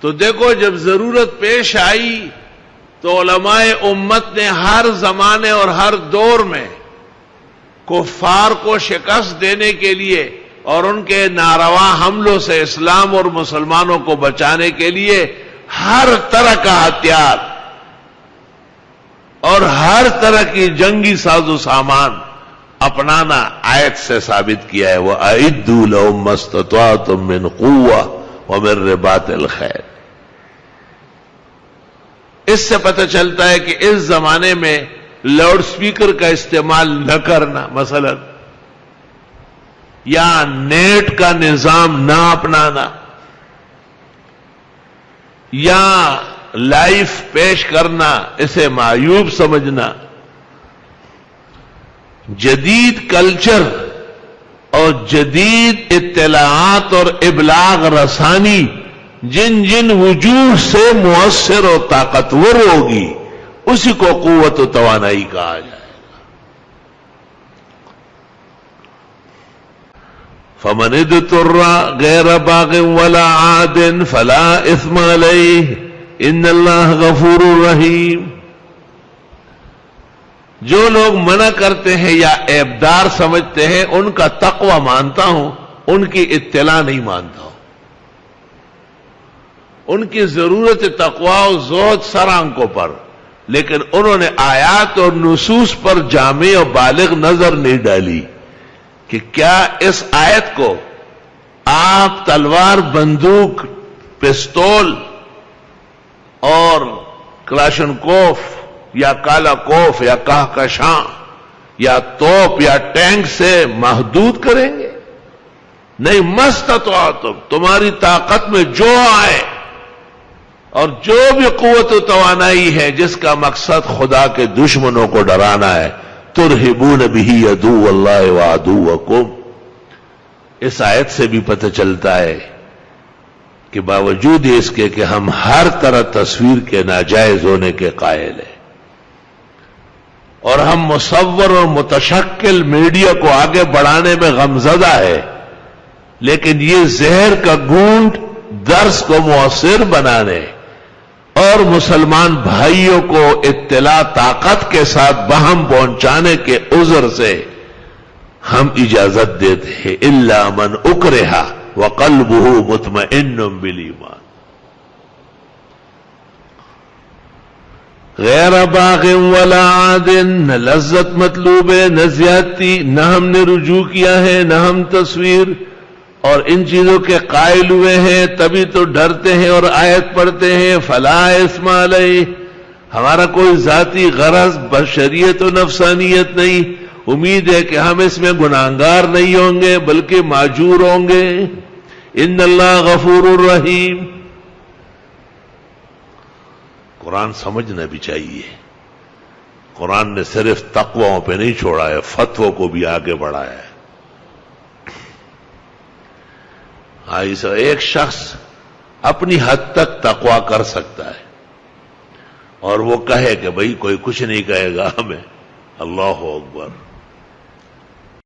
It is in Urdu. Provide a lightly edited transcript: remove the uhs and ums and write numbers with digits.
تو دیکھو جب ضرورت پیش آئی تو علماء امت نے ہر زمانے اور ہر دور میں کفار کو شکست دینے کے لیے اور ان کے ناروا حملوں سے اسلام اور مسلمانوں کو بچانے کے لیے ہر طرح کا ہتھیار اور ہر طرح کی جنگی ساز و سامان اپنانا آیت سے ثابت کیا ہے. وَأَعِدُّوا لَهُم مَّا اسْتَطَعْتُم مِّن قُوَّةٍ وَمِن رِّبَاطِ الْخَيْلِ. اس سے پتہ چلتا ہے کہ اس زمانے میں لاؤڈ سپیکر کا استعمال نہ کرنا مثلا یا نیٹ کا نظام نہ اپنانا یا لائف پیش کرنا اسے معیوب سمجھنا. جدید کلچر اور جدید اطلاعات اور ابلاغ رسانی جن جن وجوہ سے مؤثر اور طاقتور ہوگی اسی کو قوت و توانائی کہا جائے گا. فَمَنِ اضْطُرَّ غَيْرَ بَاغٍ وَلَا عَادٍ فَلَا إِثْمَ عَلَيْهِ إِنَّ اللَّهَ غَفُورٌ رَحِيمٌ. جو لوگ منع کرتے ہیں یا عیبدار سمجھتے ہیں ان کا تقوی مانتا ہوں، ان کی اطلاع نہیں مانتا ہوں. ان کی ضرورت تقوی و زہد سر آنکھوں پر، لیکن انہوں نے آیات اور نصوص پر جامع و بالغ نظر نہیں ڈالی کہ کیا اس آیت کو آپ تلوار، بندوق، پستول اور کلاشنکوف یا کالا کوف یا کہکشاں یا توپ یا ٹینک سے محدود کریں گے؟ نہیں. مستطعتم، تمہاری طاقت میں جو آئے اور جو بھی قوت و توانائی ہے جس کا مقصد خدا کے دشمنوں کو ڈرانا ہے. ترہبون بہ عدو اللہ وعدوکم. اس آیت سے بھی پتہ چلتا ہے کہ باوجود اس کے کہ ہم ہر طرح تصویر کے ناجائز ہونے کے قائل ہیں اور ہم مصور اور متشکل میڈیا کو آگے بڑھانے میں غمزدہ ہے، لیکن یہ زہر کا گھونٹ درس کو مؤثر بنانے اور مسلمان بھائیوں کو اطلاع طاقت کے ساتھ بہم پہنچانے کے عذر سے ہم اجازت دیتے ہیں. الا من اکرہ وقلبہ مطمئن بالایمان. غیر باغ ولا عاد، نہ لذت مطلوب ہے نہ زیادتی، نہ ہم نے رجوع کیا ہے نہ ہم تصویر، اور ان چیزوں کے قائل ہوئے ہیں تبھی تو ڈرتے ہیں اور آیت پڑھتے ہیں. فلا اسم علیہ، ہمارا کوئی ذاتی غرض بشریت و نفسانیت نہیں. امید ہے کہ ہم اس میں گناہگار نہیں ہوں گے بلکہ ماجور ہوں گے. ان اللہ غفور الرحیم. قرآن سمجھنا بھی چاہیے. قرآن نے صرف تقویوں پہ نہیں چھوڑا ہے، فتووں کو بھی آگے بڑھایا ہے. ایک شخص اپنی حد تک تقوی کر سکتا ہے اور وہ کہے کہ بھئی کوئی کچھ نہیں کہے گا ہمیں. اللہ اکبر.